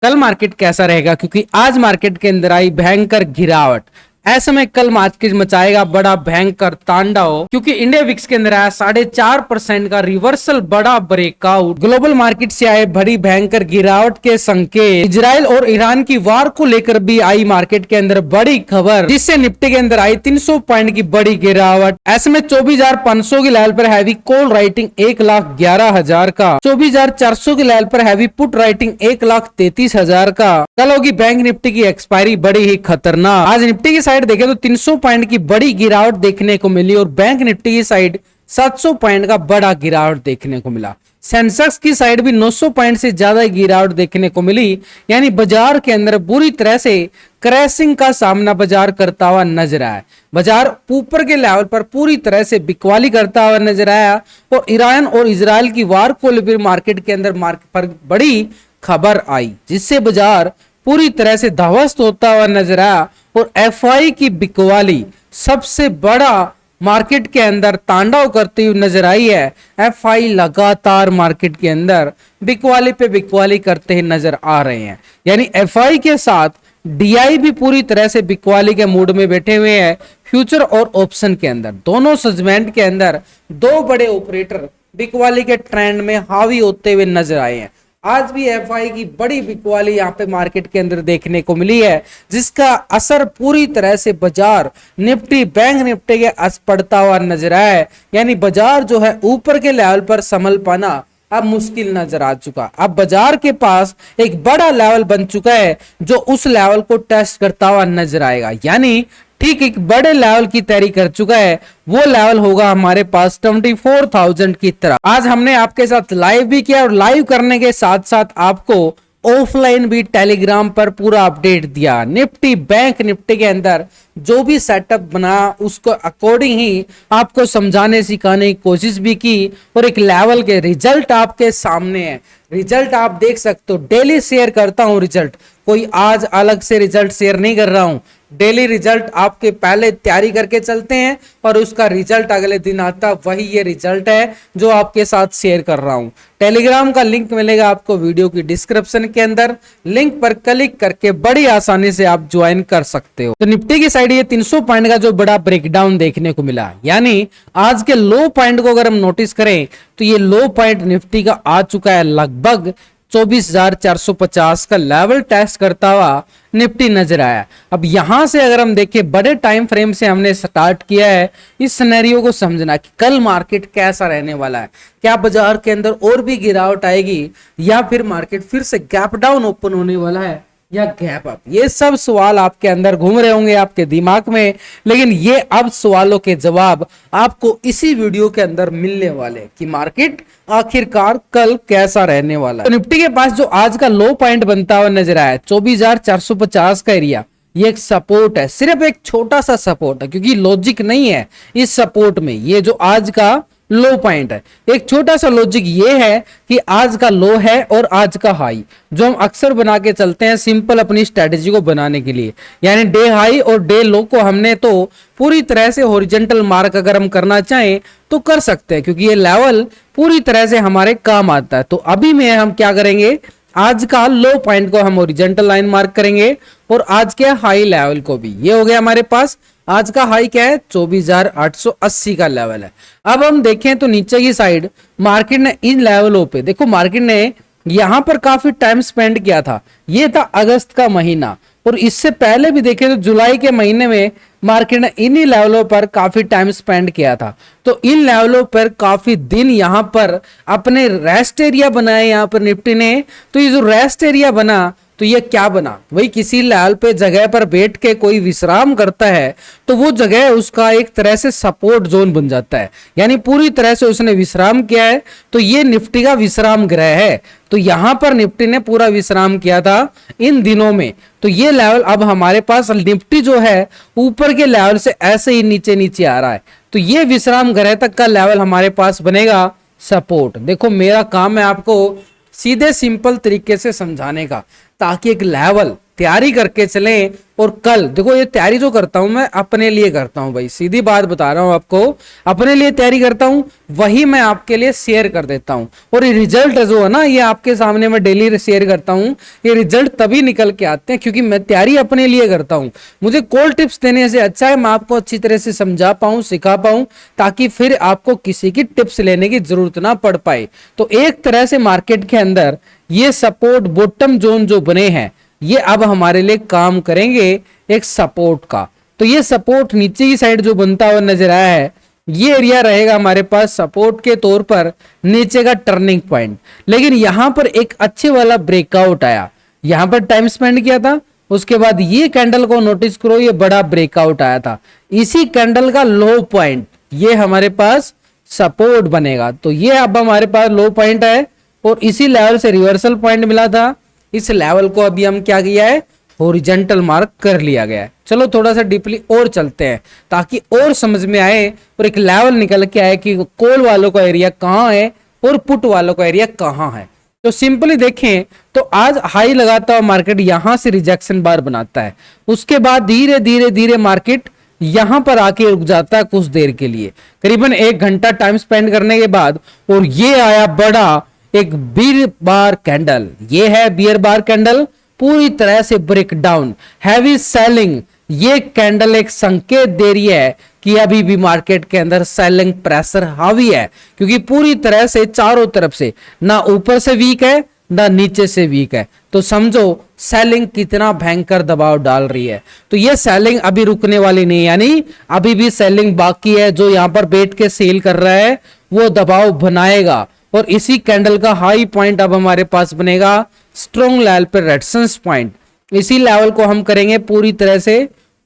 कल मार्केट कैसा रहेगा, क्योंकि आज मार्केट के अंदर आई भयंकर गिरावट। ऐसे में कल मार्केट मचाएगा बड़ा भयंकर तांडव, क्योंकि इंडिया विक्स के अंदर आया 4.5% का रिवर्सल, बड़ा ब्रेकआउट। ग्लोबल मार्केट से आए बड़ी भयंकर गिरावट के संकेत। इजराइल और ईरान की वार को लेकर भी आई मार्केट के अंदर बड़ी खबर, जिससे निफ्टी के अंदर आई 300 पॉइंट की बड़ी गिरावट। ऐसे में 24,500 की लेवल पर हैवी कॉल राइटिंग 1,11,000 का, 24,400 की लेवल पर हैवी पुट राइटिंग 1,33,000 का। कल होगी बैंक निफ्टी की एक्सपायरी, बड़ी ही खतरनाक। आज निफ्टी की साइड देखें तो 300 पॉइंट की बड़ी गिरावट देखने को मिली और बैंक निफ्टी की साइड 700 पॉइंट का बड़ा गिरावट देखने को मिला। सेंसेक्स की साइड भी 900 पॉइंट से ज्यादा गिरावट देखने को मिली। यानी बाजार के अंदर बुरी तरह से क्रैशिंग का सामना बाजार करता हुआ नजर आया। बाजार ऊपर के लेवल पर पूरी तरह से बिकवाली करता हुआ नजर आया और ईरान और इजराइल की वार को लेकर मार्केट के अंदर पर बड़ी खबर आई, जिससे बाजार पूरी तरह से ध्वस्त होता हुआ नजर आया और एफआई की बिकवाली सबसे बड़ा मार्केट के अंदर तांडव करती हुई नजर आई है। एफआई लगातार मार्केट के अंदर बिकवाली पे बिकवाली करते ही नजर आ रहे हैं। यानी एफआई के साथ डीआई भी पूरी तरह से बिकवाली के मूड में बैठे हुए हैं। फ्यूचर और ऑप्शन के अंदर दोनों सेगमेंट के अंदर दो बड़े ऑपरेटर बिकवाली के ट्रेंड में हावी होते हुए नजर आए हैं। आज भी एफआई की बड़ी बिकवाली यहाँ पे मार्केट के अंदर देखने को मिली है, जिसका असर पूरी तरह से बाजार निफ्टी बैंक निफ्टी के पड़ता हुआ नजर आया है। यानी बाजार जो है ऊपर के लेवल पर संभल पाना अब मुश्किल नजर आ चुका। अब बाजार के पास एक बड़ा लेवल बन चुका है जो उस लेवल को टेस्ट करता हुआ नजर आएगा। यानी ठीक एक बड़े लेवल की तैयारी कर चुका है। वो लेवल होगा हमारे पास 24,000 की तरह। आज हमने आपके साथ लाइव भी किया और लाइव करने के साथ साथ आपको ऑफलाइन भी टेलीग्राम पर पूरा अपडेट दिया। निफ्टी बैंक निफ्टी के अंदर जो भी सेटअप बना उसको अकॉर्डिंग ही आपको समझाने सिखाने की कोशिश भी की और एक लेवल के रिजल्ट आपके सामने है। रिजल्ट आप देख सकते हो, डेली शेयर करता हूं रिजल्ट, कोई आज अलग से रिजल्ट शेयर नहीं कर रहा हूं। डेली रिजल्ट आपके पहले तैयारी करके चलते हैं और उसका रिजल्ट अगले दिन आता, वही ये रिजल्ट है जो आपके साथ शेयर कर रहा हूं। टेलीग्राम का लिंक मिलेगा आपको वीडियो की डिस्क्रिप्शन के अंदर, लिंक पर क्लिक करके बड़ी आसानी से आप ज्वाइन कर सकते हो। तो निफ्टी की साइड ये 300 पॉइंट का जो बड़ा ब्रेकडाउन देखने को मिला, यानी आज के लो पॉइंट को अगर हम नोटिस करें तो ये लो पॉइंट निफ्टी का आ चुका है लगभग 24,450 का लेवल टेस्ट करता हुआ निफ्टी नजर आया। अब यहां से अगर हम देखें बड़े टाइम फ्रेम से हमने स्टार्ट किया है इस सिनेरियो को समझना कि कल मार्केट कैसा रहने वाला है। क्या बाजार के अंदर और भी गिरावट आएगी या फिर मार्केट फिर से गैप डाउन ओपन होने वाला है या गैप अप? ये सब सवाल आपके अंदर घूम रहे होंगे आपके दिमाग में, लेकिन ये अब सवालों के जवाब आपको इसी वीडियो के अंदर मिलने वाले कि मार्केट आखिरकार कल कैसा रहने वाला है। तो निफ्टी के पास जो आज का लो पॉइंट बनता हुआ नजर आया 24,450 का एरिया, ये एक सपोर्ट है, सिर्फ एक छोटा सा सपोर्ट है, क्योंकि लॉजिक नहीं है इस सपोर्ट में। ये जो आज का लो पॉइंट है, एक छोटा सा लॉजिक ये है कि आज का लो है और आज का हाई, जो हम अक्सर बना के चलते हैं सिंपल अपनी स्ट्रेटेजी को बनाने के लिए। यानी डे हाई और डे लो को हमने तो पूरी तरह से हॉरिजॉन्टल मार्क अगर हम करना चाहें तो कर सकते हैं, क्योंकि ये लेवल पूरी तरह से हमारे काम आता है। तो अभी में हम क्या करेंगे, आज का लो पॉइंट को हम हॉरिजॉन्टल लाइन मार्क करेंगे और आज के हाई लेवल को भी। ये हो गया हमारे पास आज का हाई क्या है 24,880 का लेवल है। अब हम देखें तो नीचे की साइड मार्केट ने इन लेवलों पे, देखो मार्केट ने यहां पर काफी टाइम स्पेंड किया था। ये था अगस्त का महीना और इससे पहले भी देखें तो जुलाई के महीने में मार्केट ने इन्हीं लेवलों पर काफी टाइम स्पेंड किया था। तो इन लेवलों पर काफी दिन यहां पर अपने रेस्ट एरिया बनाए यहां पर निफ्टी ने। तो ये जो रेस्ट एरिया बना तो ये क्या बना, वही किसी लेवल पे जगह पर बैठ के कोई विश्राम करता है तो वो जगह उसका एक तरह से सपोर्ट जोन बन जाता है। यानी पूरी तरह से उसने विश्राम किया है, तो ये निफ्टी का विश्राम गृह है। तो यहां पर निफ्टी ने पूरा विश्राम किया था इन दिनों में। तो ये लेवल अब हमारे पास निफ्टी जो है ऊपर के लेवल से ऐसे ही नीचे नीचे आ रहा है, तो ये विश्राम गृह तक का लेवल हमारे पास बनेगा सपोर्ट। देखो मेरा काम है आपको सीधे सिंपल तरीके से समझाने का, ताकि एक लेवल तैयारी करके चलें। और कल देखो, ये तैयारी जो करता हूं मैं अपने लिए करता हूं भाई, सीधी बात बता रहा हूं आपको, अपने लिए तैयारी करता हूं, वही मैं आपके लिए शेयर कर देता हूं। और ये रिजल्ट जो है ना, ये आपके सामने मैं डेली शेयर करता हूं। ये रिजल्ट तभी निकल के आते हैं क्योंकि मैं तैयारी अपने लिए करता हूं। मुझे कॉल टिप्स देने से अच्छा है मैं आपको अच्छी तरह से समझा पाऊं, सिखा पाऊं, ताकि फिर आपको किसी की टिप्स लेने की जरूरत ना पड़ पाए। तो एक तरह से मार्केट के अंदर ये सपोर्ट बॉटम जोन जो बने हैं, ये अब हमारे लिए काम करेंगे एक सपोर्ट का। तो ये सपोर्ट नीचे की साइड जो बनता हुआ नजर आया है, ये एरिया रहेगा हमारे पास सपोर्ट के तौर पर, नीचे का टर्निंग पॉइंट। लेकिन यहां पर एक अच्छे वाला ब्रेकआउट आया, यहां पर टाइम स्पेंड किया था, उसके बाद ये कैंडल को नोटिस करो, ये बड़ा ब्रेकआउट आया था, इसी कैंडल का लो पॉइंट ये हमारे पास सपोर्ट बनेगा। तो ये अब हमारे पास लो पॉइंट है और इसी लेवल से रिवर्सल पॉइंट मिला था। इस लेवल को अभी हम क्या किया है, हॉरिजॉन्टल मार्क कर लिया गया है। चलो थोड़ा सा डीपली और चलते हैं ताकि और समझ में आए और एक लेवल निकल के आए कि कॉल वालों का एरिया कहां है और पुट वालों का एरिया कहां है। तो सिंपली देखें तो आज हाई लगाता हुआ मार्केट यहां से रिजेक्शन बार बनाता है, उसके बाद धीरे धीरे धीरे मार्केट यहां पर आके रुक जाता है कुछ देर के लिए, करीबन 1 घंटा टाइम स्पेंड करने के बाद, और ये आया बड़ा एक बियर बार कैंडल। ये है बियर बार कैंडल, पूरी तरह से ब्रेक डाउन, हैवी सेलिंग। ये कैंडल एक संकेत दे रही है कि अभी भी मार्केट के अंदर सेलिंग प्रेशर हावी है, क्योंकि पूरी तरह से चारों तरफ से ना ऊपर से वीक है ना नीचे से वीक है। तो समझो सेलिंग कितना भयंकर दबाव डाल रही है। तो ये सेलिंग अभी रुकने वाली नहीं, यानी अभी भी सेलिंग बाकी है। जो यहां पर बैठ के सेल कर रहा है वो दबाव बनाएगा, और इसी कैंडल का हाई पॉइंट अब हमारे पास बनेगा स्ट्रॉन्ग लेवल पर रेजिस्टेंस पॉइंट। इसी लेवल को हम करेंगे पूरी तरह से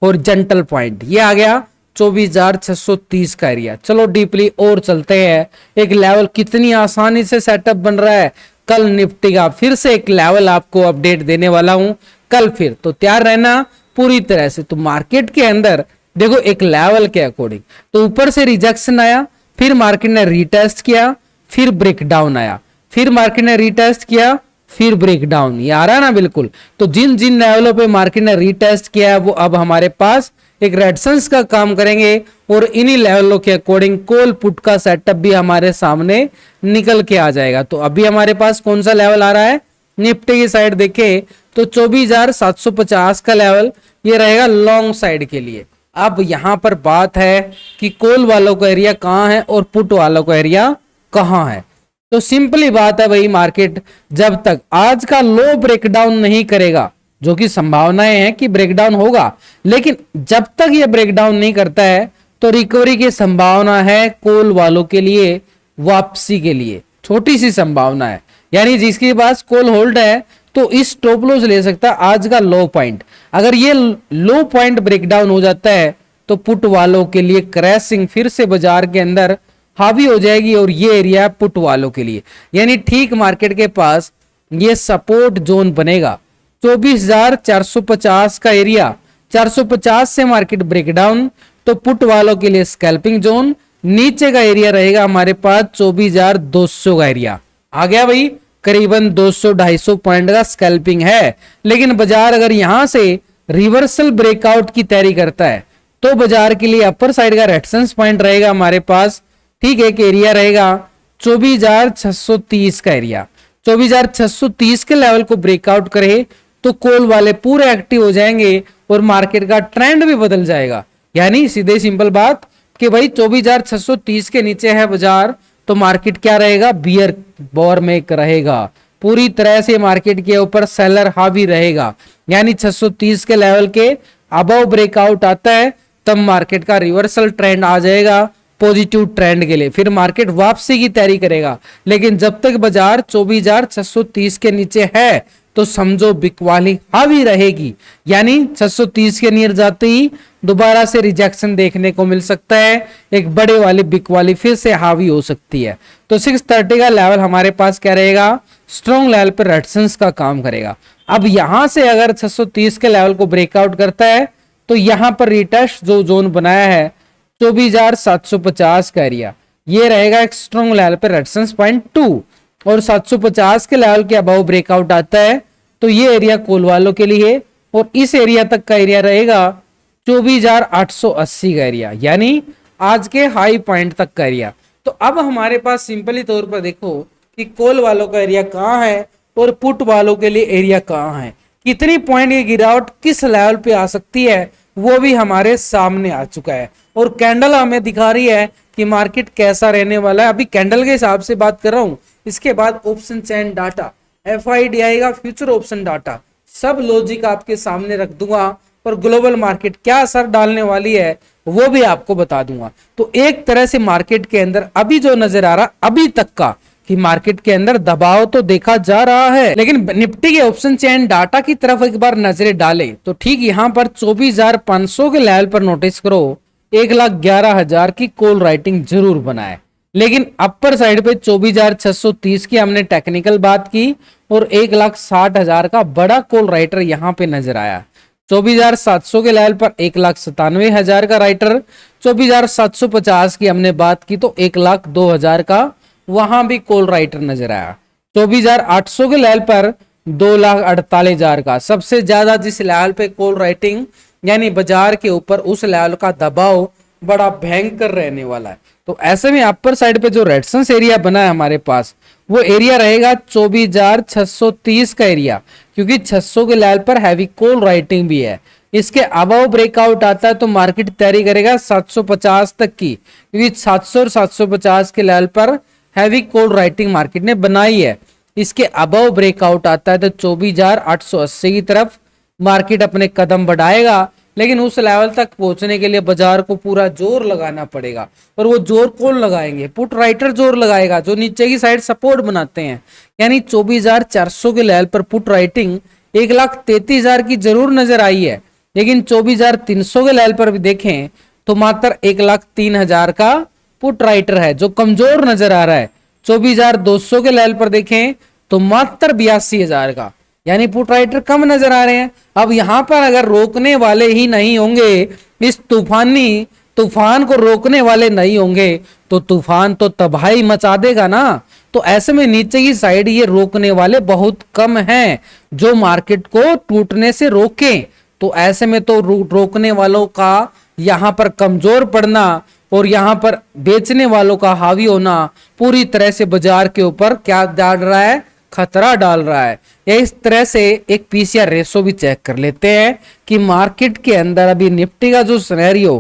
हॉरिजॉन्टल पॉइंट। ये आ गया 24,630 का एरिया। चलो डीपली और चलते हैं, एक लेवल कितनी आसानी से सेटअप बन रहा है। कल निफ्टी का फिर से एक लेवल आपको अपडेट देने वाला हूं कल, फिर तो तैयार रहना पूरी तरह से। तो मार्केट के अंदर देखो एक लेवल के अकॉर्डिंग तो ऊपर से रिजेक्शन आया, फिर मार्केट ने रीटेस्ट किया, फिर ब्रेक डाउन आया, फिर मार्केट ने रीटेस्ट किया, फिर ब्रेक डाउन। ये आ रहा है ना बिल्कुल। तो जिन जिन लेवलों पे मार्केट ने रीटेस्ट किया है वो अब हमारे पास एक रेजिस्टेंस का काम करेंगे, और इन्हीं लेवलों के अकॉर्डिंग कॉल पुट का सेटअप भी हमारे सामने निकल के आ जाएगा। तो अभी हमारे पास कौन सा लेवल आ रहा है, निफ्टी की साइड देखे तो 24,750 का लेवल ये रहेगा लॉन्ग साइड के लिए। अब यहां पर बात है कि कॉल वालों का एरिया कहां है और पुट वालों का एरिया कहां है। तो सिंपली बात है भाई, मार्केट जब तक आज का लो ब्रेकडाउन नहीं करेगा, जो कि संभावनाएं हैं कि ब्रेकडाउन होगा, लेकिन जब तक ये ब्रेकडाउन नहीं करता है तो रिकवरी की संभावना है कॉल वालों के लिए, वापसी के लिए छोटी सी संभावना है। यानी जिसके पास कॉल होल्ड है तो इस स्टॉप लॉस ले सकता है आज का लो पॉइंट। अगर ये लो पॉइंट ब्रेकडाउन हो जाता है तो पुट वालों के लिए क्रैशिंग फिर से बाजार के अंदर हावी हो जाएगी, और ये एरिया पुट वालों के लिए, यानी ठीक मार्केट के पास ये सपोर्ट जोन बनेगा 24,450 का एरिया। 450 से मार्केट ब्रेकडाउन तो पुट वालों के लिए स्कैल्पिंग जोन, नीचे का एरिया रहेगा हमारे पास 24,200 का एरिया। आ गया भाई, करीबन 200-250 पॉइंट का स्कैल्पिंग है। लेकिन बाजार अगर यहां से रिवर्सल ब्रेकआउट की तैयारी करता है तो बाजार के लिए अपर साइड का रेजिस्टेंस पॉइंट रहेगा हमारे पास, ठीक है, एक एरिया रहेगा 24,630 का एरिया। 24,630 के लेवल को ब्रेकआउट करे तो कॉल वाले पूरे एक्टिव हो जाएंगे और मार्केट का ट्रेंड भी बदल जाएगा। यानी सीधे सिंपल बात कि भाई 24,630 के नीचे है बाजार तो मार्केट क्या रहेगा, बियर बॉर में रहेगा, पूरी तरह से मार्केट के ऊपर सेलर हावी रहेगा। यानी 630 के लेवल के अबव ब्रेकआउट आता है तब मार्केट का रिवर्सल ट्रेंड आ जाएगा पॉजिटिव ट्रेंड के लिए, फिर मार्केट वापसी की तैयारी करेगा। लेकिन जब तक बाजार 24,630 के नीचे है तो समझो बिकवाली हावी रहेगी, यानी 630 के नियर जाते ही दोबारा से रिजेक्शन देखने को मिल सकता है, एक बड़े वाली बिकवाली फिर से हावी हो सकती है। तो 630 का लेवल हमारे पास क्या रहेगा, स्ट्रॉन्ग लेवल पर रेजिस्टेंस का काम करेगा। अब यहां से अगर 630 के लेवल को ब्रेकआउट करता है तो यहां पर रिटेस्ट जो जोन बनाया है 24,750 का एरिया, ये रहेगा एक स्ट्रॉन्ग लेवल पे रेजिस्टेंस पॉइंट 2, और 750 के लेवल के अबव ब्रेकआउट आता है तो ये एरिया कॉल वालों के लिए और इस एरिया तक का एरिया रहेगा 24,880 का एरिया, यानी आज के हाई पॉइंट तक का एरिया। तो अब हमारे पास सिंपली तौर पर देखो कि कॉल वालों का एरिया कहाँ है और पुट वालों के लिए एरिया कहाँ है, कितनी पॉइंट ये गिरावट किस लेवल पे आ सकती है वो भी हमारे सामने आ चुका है। और कैंडल हमें दिखा रही है कि मार्केट कैसा रहने वाला है। अभी कैंडल के हिसाब से बात कर रहा हूं, इसके बाद ऑप्शन चेन डाटा, FID आएगा, फ्यूचर ऑप्शन डाटा, सब लॉजिक आपके सामने रख दूंगा और ग्लोबल मार्केट क्या असर डालने वाली है वो भी आपको बता दूंगा। तो एक तरह से मार्केट के अंदर अभी जो नजर आ रहा अभी तक का कि मार्केट के अंदर दबाव तो देखा जा रहा है, लेकिन निफ्टी के ऑप्शन चेन डाटा की तरफ एक बार नजरें डाले तो ठीक यहां पर 24,500 के लेवल पर नोटिस करो 1,11,000 की कॉल राइटिंग जरूर बनाए, लेकिन अपर साइड पे 24,630 की हमने टेक्निकल बात की और 1,60,000 का बड़ा कॉल राइटर यहां पे नजर आया। 24,700 के लेवल पर 1,97,000 का राइटर, 24,750 की हमने बात की तो 1,02,000 का वहां भी कॉल राइटर नजर आया। 24,800 के लेवल पर 2,48,000 का, सबसे ज्यादा जिस लेवल पे कॉल राइटिंग यानी बाजार के ऊपर उस लेवल का दबाव बड़ा भयंकर रहने वाला है। तो ऐसे में अपर साइड पे जो रेजिस्टेंस एरिया बना है हमारे पास वो एरिया रहेगा 24,630 का एरिया, क्योंकि 600 के लेवल पर हैवी कॉल राइटिंग भी है। इसके अबव ब्रेकआउट आता है तो मार्केट तैयारी करेगा 750 तक की, क्योंकि 700 और 750 के लेवल पर हैवी कॉल राइटिंग मार्केट ने बनाई है। इसके अबव ब्रेकआउट आता है तो 24,880 की तरफ मार्केट अपने कदम बढ़ाएगा, लेकिन उस लेवल तक पहुंचने के लिए बाजार को पूरा जोर लगाना पड़ेगा। और वो जोर कौन लगाएंगे? पुट राइटर जोर लगाएगा जो नीचे की साइड सपोर्ट बनाते हैं, यानी 24,400 के लेवल पर पुट राइटिंग 1,33,000 की जरूर नजर आई है, लेकिन 24,300 के लेवल पर भी देखें तो मात्र 1,03,000 का पुट राइटर है जो कमजोर नजर आ रहा है। 24,200 के लेवल पर देखें तो मात्र 82,000 का, यानी पुट राइटर कम नजर आ रहे हैं। अब यहां पर अगर रोकने वाले ही नहीं होंगे, इस तूफान को रोकने वाले नहीं होंगे तो तूफान तो तबाही मचा देगा ना। तो ऐसे में नीचे की साइड ये रोकने वाले बहुत कम हैं जो मार्केट को टूटने से रोके। तो ऐसे में तो रोकने वालों का यहां पर कमजोर पड़ना और यहां पर बेचने वालों का हावी होना पूरी तरह से बाजार के ऊपर क्या डाल रहा है? खतरा डाल रहा है। इस तरह से एक पीसीआर रेशो भी चेक कर लेते हैं कि मार्केट के अंदर अभी निफ्टी का जो सिनेरियो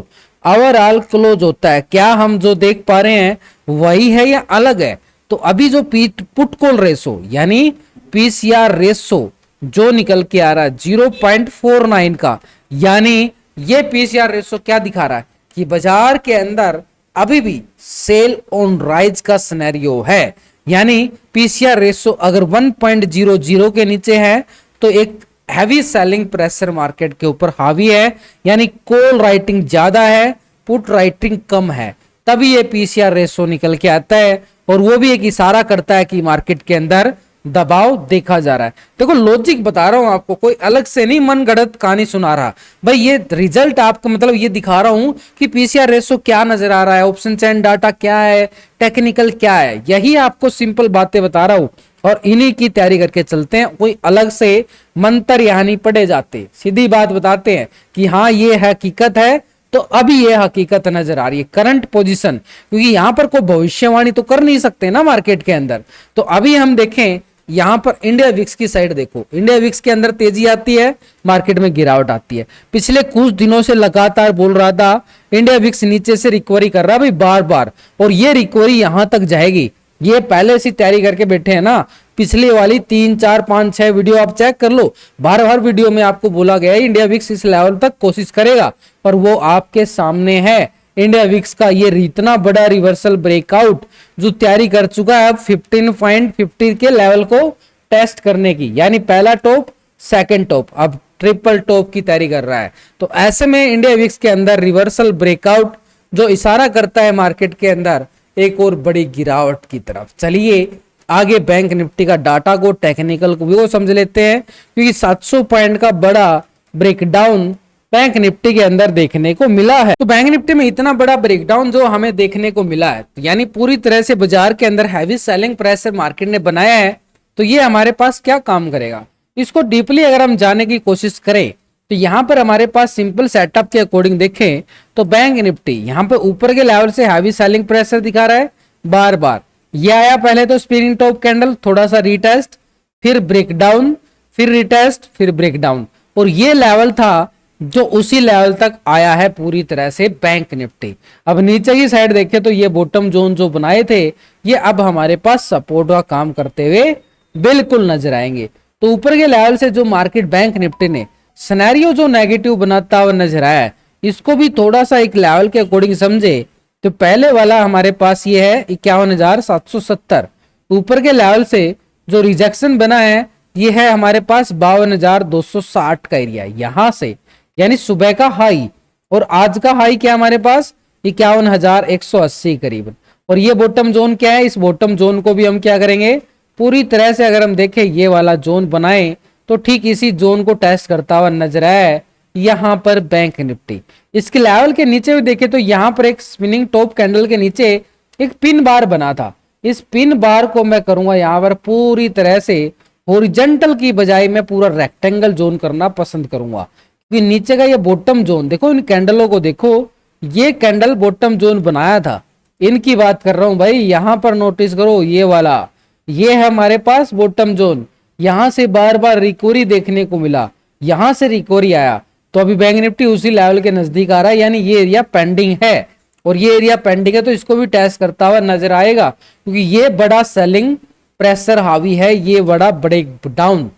ओवरऑल क्लोज होता है, क्या हम जो देख पा रहे हैं वही है या अलग है? तो अभी जो पुट कॉल रेशो यानी पीसीआर रेशो जो निकल के आ रहा है 0.49 का, यानी ये पीसीआर रेशो क्या दिखा रहा है कि बाजार के अंदर अभी भी सेल ऑन राइज का सिनेरियो है। यानी पीसीआर रेशो अगर 1.00 के नीचे है तो एक हैवी सेलिंग प्रेशर मार्केट के ऊपर हावी है, यानी कॉल राइटिंग ज्यादा है, पुट राइटिंग कम है, तभी ये पीसीआर रेशो निकल के आता है। और वो भी एक इशारा करता है कि मार्केट के अंदर दबाव देखा जा रहा है। देखो लॉजिक बता रहा हूं आपको, कोई अलग से नहीं मन गढ़ंत कहानी सुना रहा भाई। ये रिजल्ट आपको मतलब ये दिखा रहा हूं कि पीसीआर रेशो क्या नजर आ रहा है, ऑप्शन चेन डाटा क्या है, टेक्निकल क्या है, यही आपको सिंपल बातें बता रहा हूं और इन्हीं की तैयारी करके चलते हैं। कोई अलग से मंत्र यहाँ नहीं पढ़े जाते, सीधी बात बताते हैं कि हाँ ये हकीकत है। तो अभी ये हकीकत नजर आ रही है करंट पोजीशन, क्योंकि यहां पर कोई भविष्यवाणी तो कर नहीं सकते ना मार्केट के अंदर। तो अभी हम देखें यहां पर इंडिया विक्स की साइड देखो, इंडिया विक्स के अंदर तेजी आती है, मार्केट में गिरावट आती है। पिछले कुछ दिनों से लगातार बोल रहा था इंडिया विक्स नीचे से रिकवरी कर रहा है भाई बार बार, और ये रिकवरी यहां तक जाएगी। ये पहले से तैयारी करके बैठे हैं ना, पिछले वाली 3, 4, 5, 6 वीडियो आप चेक कर लो, बार बार वीडियो में आपको बोला गया है इंडिया विक्स इस लेवल तक कोशिश करेगा, और वो आपके सामने है। इंडिया विक्स का ये इतना बड़ा रिवर्सल ब्रेकआउट जो तैयारी कर चुका है अब 15.50 के लेवल को टेस्ट करने की, यानी पहला टॉप सेकंड टॉप, अब ट्रिपल टॉप की तैयारी कर रहा है। तो ऐसे में इंडिया विक्स के अंदर रिवर्सल ब्रेकआउट जो इशारा करता है मार्केट के अंदर एक और बड़ी गिरावट की तरफ। चलिए आगे बैंक निफ्टी का डाटा को टेक्निकल को भी वो समझ लेते हैं, क्योंकि 700 पॉइंट का बड़ा ब्रेकडाउन बैंक निफ्टी के अंदर देखने को मिला है। तो बैंक निफ्टी में इतना बड़ा ब्रेकडाउन जो हमें देखने को मिला है, तो यानी पूरी तरह से बाजार के अंदर हैवी सेलिंग प्रेशर मार्केट ने बनाया है। तो ये हमारे पास क्या काम करेगा, इसको डीपली अगर हम जानने की कोशिश करें तो यहाँ पर हमारे पास सिंपल सेटअप के अकॉर्डिंग देखें तो बैंक निफ्टी यहाँ पे ऊपर के लेवल से हैवी सेलिंग प्रेशर दिखा रहा है बार बार। ये आया पहले तो स्पिनिंग टॉप कैंडल, थोड़ा सा रीटेस्ट, फिर ब्रेकडाउन, फिर रिटेस्ट, फिर ब्रेकडाउन, और ये लेवल था जो उसी लेवल तक आया है पूरी तरह से बैंक निफ्टी। अब नीचे की साइड देखें तो ये बॉटम जोन जो बनाए थे ये अब हमारे पास सपोर्ट का काम करते हुए बिल्कुल नजर आएंगे। तो ऊपर के लेवल से जो मार्केट बैंक निफ्टी ने सिनेरियो जो नेगेटिव बनाता हुआ नजर आया है, इसको भी थोड़ा सा एक लेवल के अकॉर्डिंग समझे तो पहले वाला हमारे पास ये है 51,770। ऊपर के लेवल से जो रिजेक्शन बना है ये है हमारे पास 52,260 का एरिया यहां से, यानी सुबह का हाई और आज का हाई क्या हमारे पास 51,180 करीबन। और ये बॉटम जोन क्या है, इस बॉटम जोन को भी हम क्या करेंगे पूरी तरह से अगर हम देखें ये वाला जोन बनाए तो ठीक इसी जोन को टेस्ट करता हुआ नजर आया है यहां पर बैंक निफ्टी। इसके लेवल के नीचे भी देखें तो यहां पर एक स्पिनिंग टॉप कैंडल के नीचे एक पिन बार बना था। इस पिन बार को मैं करूंगा यहां पर पूरी तरह से हॉरिजॉन्टल की बजाय मैं पूरा रेक्टेंगल जोन करना पसंद करूंगा, क्योंकि नीचे का ये बॉटम जोन देखो, इन कैंडलों को देखो, ये कैंडल बॉटम जोन बनाया था, इनकी बात कर रहा हूं भाई। यहां पर नोटिस करो ये वाला, ये है हमारे पास बॉटम जोन, यहां से बार बार रिकवरी देखने को मिला, यहां से रिकवरी आया, तो अभी बैंक निफ्टी उसी लेवल के नजदीक आ रहा है, यानी ये एरिया पेंडिंग है और ये एरिया पेंडिंग है तो इसको भी टेस्ट करता हुआ नजर आएगा, क्योंकि ये बड़ा सेलिंग प्रेशर हावी है, ये बड़ा ब्रेकडाउन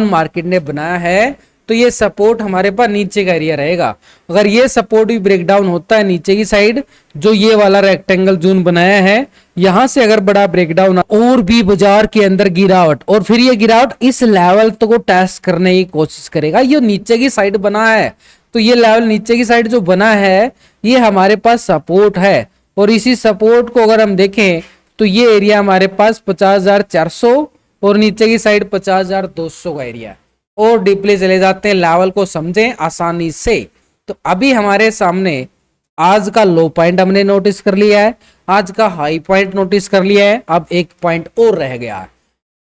मार्केट ने बनाया है। तो ये सपोर्ट हमारे पास नीचे का एरिया रहेगा। अगर ये सपोर्ट भी ब्रेकडाउन होता है नीचे की साइड, जो ये वाला रेक्टेंगल जोन बनाया है, यहां से अगर बड़ा ब्रेकडाउन और भी बाजार के अंदर गिरावट, और फिर ये गिरावट इस लेवल तो को टेस्ट करने की कोशिश करेगा। ये नीचे की साइड बना है तो ये लेवल नीचे की साइड जो बना है ये हमारे पास सपोर्ट है, और इसी सपोर्ट को अगर हम देखें तो ये एरिया हमारे पास 50,400 और नीचे की साइड 50,200 का एरिया। और डीपली चले जाते हैं, लेवल को समझें आसानी से। तो अभी हमारे सामने आज का लो पॉइंट हमने नोटिस कर लिया है, आज का हाई पॉइंट नोटिस कर लिया है, अब एक पॉइंट और रह गया है।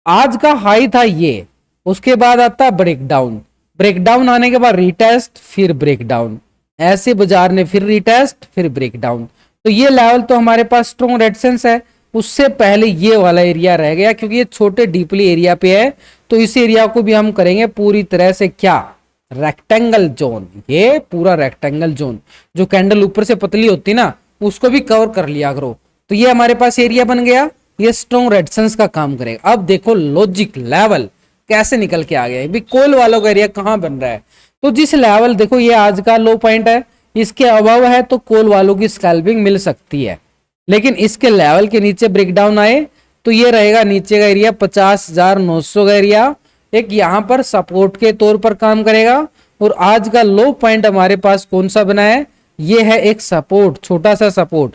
आज का हाई था ये, उसके बाद आता है ब्रेकडाउन, ब्रेकडाउन आने के बाद रिटेस्ट, फिर ब्रेकडाउन, ऐसे बाजार ने फिर रिटेस्ट फिर ब्रेकडाउन। तो ये लेवल तो हमारे पास स्ट्रॉन्ग रेजिस्टेंस है। उससे पहले ये वाला एरिया रह गया, क्योंकि ये छोटे डीपली एरिया पे है, तो इस एरिया को भी हम करेंगे पूरी तरह से क्या रेक्टेंगल जोन। ये पूरा रेक्टेंगल जोन जो कैंडल ऊपर से पतली होती ना उसको भी कवर कर लिया करो। तो ये हमारे पास एरिया बन गया, ये स्ट्रॉन्ग रेजिस्टेंस का काम करेगा। अब देखो लॉजिक लेवल कैसे निकल के आ गया है, कॉल वालों का एरिया कहां बन रहा है। तो जिस लेवल देखो ये आज का लो पॉइंट है, इसके अभाव है तो कॉल वालों की स्कैल्पिंग मिल सकती है, लेकिन इसके लेवल के नीचे ब्रेकडाउन आए तो ये रहेगा नीचे का एरिया 50,900 का एरिया, एक यहां पर सपोर्ट के तौर पर काम करेगा। और आज का लो पॉइंट हमारे पास कौन सा बना है, ये है एक सपोर्ट, छोटा सा सपोर्ट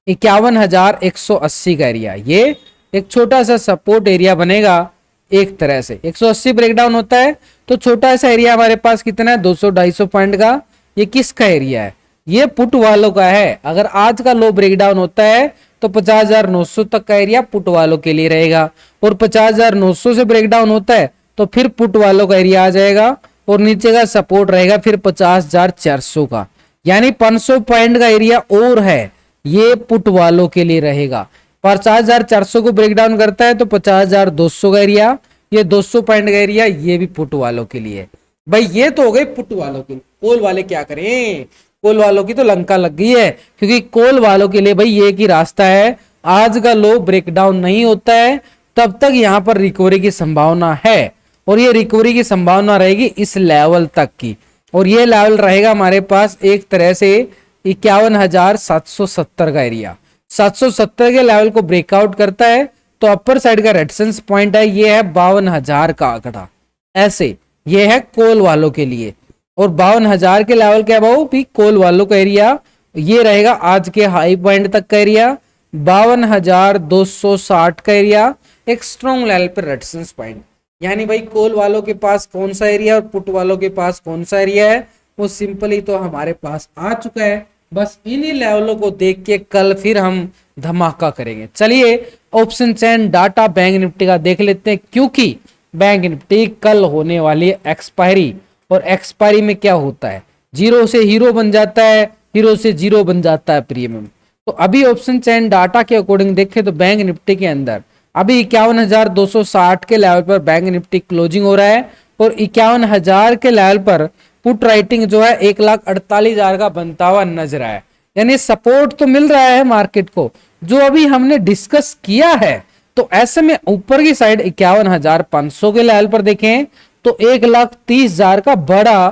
51,180 का एरिया। ये एक छोटा सा सपोर्ट एरिया बनेगा एक तरह से। 180 ब्रेकडाउन होता है तो छोटा सा एरिया हमारे पास कितना है 200-250 पॉइंट का। ये किसका एरिया है, ये पुट वालों का है। अगर आज का लो ब्रेकडाउन होता है तो 50,900 तक का एरिया पुट वालों के लिए रहेगा, और 50,900 से ब्रेकडाउन होता है तो फिर पुट वालों का एरिया आ जाएगा, और नीचे का सपोर्ट रहेगा फिर 50,400 का, यानी 500 पॉइंट का एरिया और है, ये पुट वालों के लिए रहेगा। 50,400 को ब्रेकडाउन करता है तो 50,200 का एरिया, ये 200 पॉइंट का एरिया, ये भी पुट वालों के लिए। भाई ये तो हो गए पुट वालों के, कॉल वाले क्या करें, कॉल वालों की तो लंका लग गई है, क्योंकि कॉल वालों के लिए भाई ये की रास्ता है, आज का लो ब्रेकडाउन नहीं होता है तब तक यहां पर रिकवरी की संभावना है, और ये रिकवरी की संभावना रहेगी इस लेवल तक की, और ये लेवल रहेगा हमारे पास एक तरह से 51,770 का एरिया। 770 के लेवल को ब्रेकआउट करता है तो अपर साइड का रेजिस्टेंस पॉइंट है, ये है 52,000 का आंकड़ा, ऐसे ये है कॉल वालों के लिए। और 52,000 के लेवल के अबाउ भी कॉल वालों का एरिया, ये रहेगा आज के हाई पॉइंट तक का एरिया, 52,260 का एरिया, एक स्ट्रॉन्ग लेवल पर रेजिस्टेंस पॉइंट। यानी भाई कॉल वालों के पास कौन सा एरिया और पुट वालों के पास कौन सा एरिया है, वो सिंपली तो हमारे पास आ चुका है। बस इन्हीं लेवलों को देख के कल फिर हम धमाका करेंगे। चलिए option chain data bank Nifty का देख लेते हैं, क्योंकि बैंक निफ्टी कल होने वाली एक्सपायरी और एक्सपायरी में क्या होता है, जीरो से हीरो बन जाता है, हीरो से जीरो बन जाता है प्रीमियम। तो अभी ऑप्शन चेन डाटा के अकॉर्डिंग देखें तो बैंक निफ्टी के अंदर अभी 51,260 के लेवल पर बैंक निफ्टी क्लोजिंग हो रहा है और 51,000 के लेवल पर पुट राइटिंग जो है 1,48,000 का बनता हुआ नजर आया। यानी सपोर्ट तो मिल रहा है मार्केट को जो अभी हमने डिस्कस किया है। तो ऐसे में ऊपर की साइड 51,500 के लेवल पर देखें तो 1,30,000 का बड़ा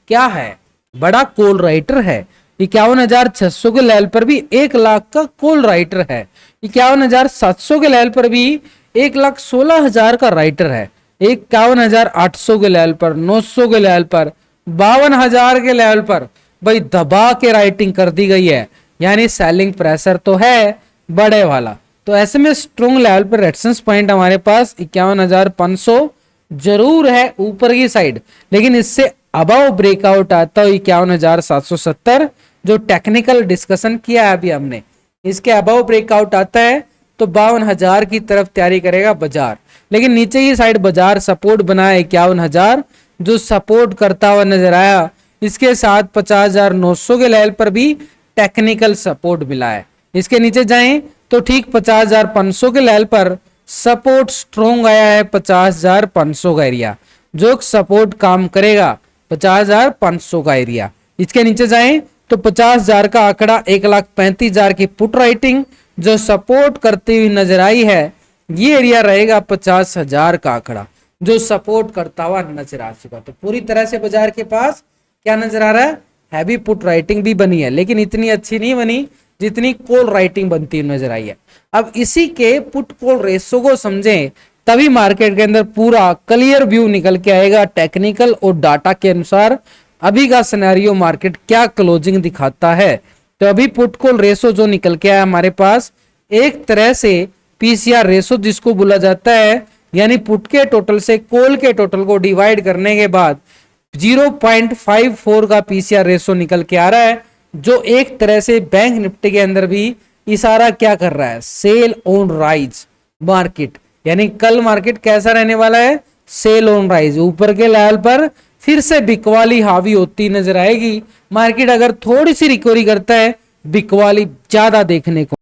क्या है, बड़ा कॉल राइटर है। 51,600 के लेवल पर भी 1 लाख का कॉल राइटर है। 51,700 के लेवल पर भी 1,16,000 का राइटर है। 51,800 के लेवल पर, 900 के लेवल पर, 52,000 के लेवल पर भाई दबा के राइटिंग कर दी गई है। यानी सेलिंग प्रेशर तो है बड़े वाला। तो ऐसे में स्ट्रॉन्ग लेवल पर रेजिस्टेंस पॉइंट हमारे पास 51,500 जरूर है ऊपर की साइड, लेकिन इससे अबव ब्रेकआउट आता है 51,770 जो टेक्निकल डिस्कशन किया है अभी हमने। इसके अबव ब्रेकआउट आता है तो 52,000 की तरफ तैयारी करेगा बाजार। लेकिन नीचे की साइड बाजार सपोर्ट बनाया 51,000 जो सपोर्ट करता हुआ नजर आया। इसके साथ 50,900 के लेवल पर भी टेक्निकल सपोर्ट मिला है। इसके नीचे जाएं तो ठीक 50,500 के लेवल पर सपोर्ट स्ट्रॉन्ग आया है। 50,500 का एरिया जो सपोर्ट काम करेगा, 50,500 का एरिया। इसके नीचे जाएं तो 50,000 का आंकड़ा, 1,35,000 की पुट राइटिंग जो सपोर्ट करती हुई नजर आई है। ये एरिया रहेगा 50,000 का आंकड़ा जो सपोर्ट करता हुआ नजर आ चुका। तो पूरी तरह से बाजार के पास क्या नजर आ रहा है, हैवी पुट राइटिंग भी बनी है, लेकिन इतनी अच्छी नहीं बनी जितनी कॉल राइटिंग बनती हुई नजर आई है। अब इसी के पुट कॉल रेशो को समझें तभी मार्केट के अंदर पूरा क्लियर व्यू निकल के आएगा टेक्निकल और डाटा के अनुसार अभी का सिनेरियो मार्केट क्या क्लोजिंग दिखाता है। तो अभी पुट कॉल रेशो जो निकल के आया हमारे पास एक तरह से पीसीआर रेशो जिसको बोला जाता है, यानी पुट के टोटल से कॉल के टोटल को डिवाइड करने के बाद 0.54 का पीसीआर रेशो निकल के आ रहा है, जो एक तरह से बैंक निफ्टी के अंदर भी इशारा क्या कर रहा है, सेल ऑन राइज मार्केट। यानी कल मार्केट कैसा रहने वाला है, सेल ऑन राइज। ऊपर के लेवल पर फिर से बिकवाली हावी होती नजर आएगी। मार्केट अगर थोड़ी सी रिकवरी करता है बिकवाली ज्यादा देखने को